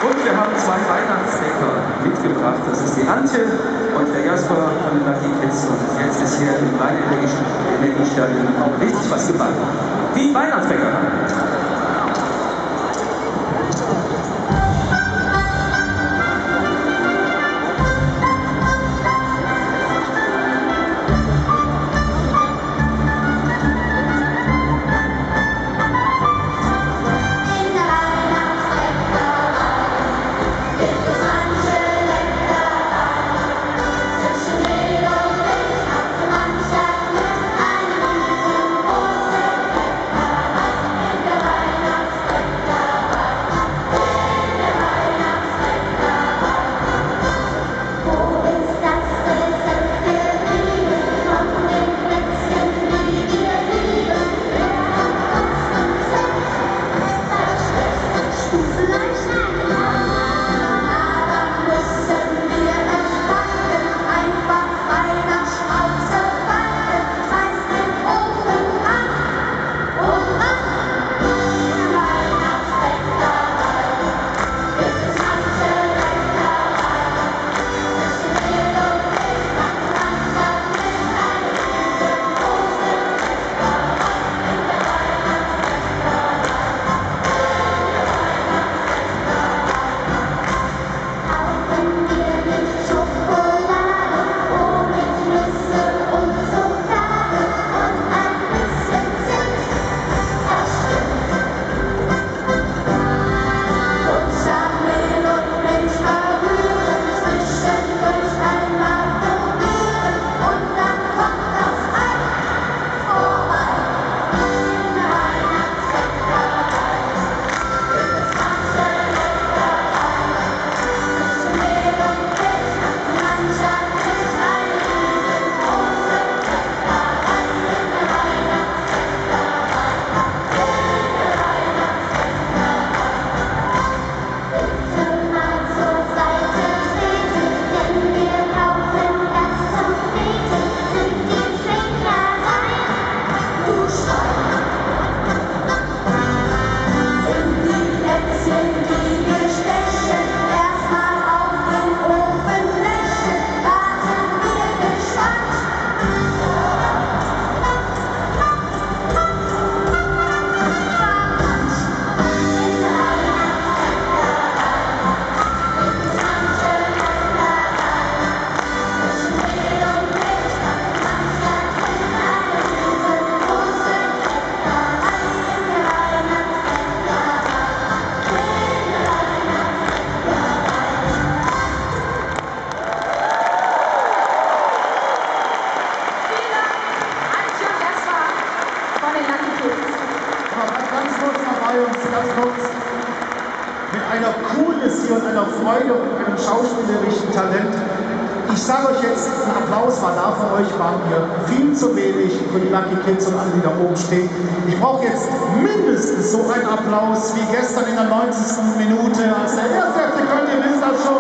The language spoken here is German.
Und wir haben zwei Weihnachtsbäcker mitgebracht. Das ist die Antje und der Jasper von den Lucky Kids. Und jetzt ist hier im Rhein-Energiestadion auch richtig was gebacken. Die Weihnachtsbäcker. Ganz kurz, mit einer Coolness hier und einer Freude und einem schauspielerischen Talent. Ich sage euch jetzt, ein Applaus war da für euch, waren mir viel zu wenig für die Lucky Kids und alle, die da oben stehen. Ich brauche jetzt mindestens so einen Applaus wie gestern in der 90. Minute, als der erste FC Köln die Winter schon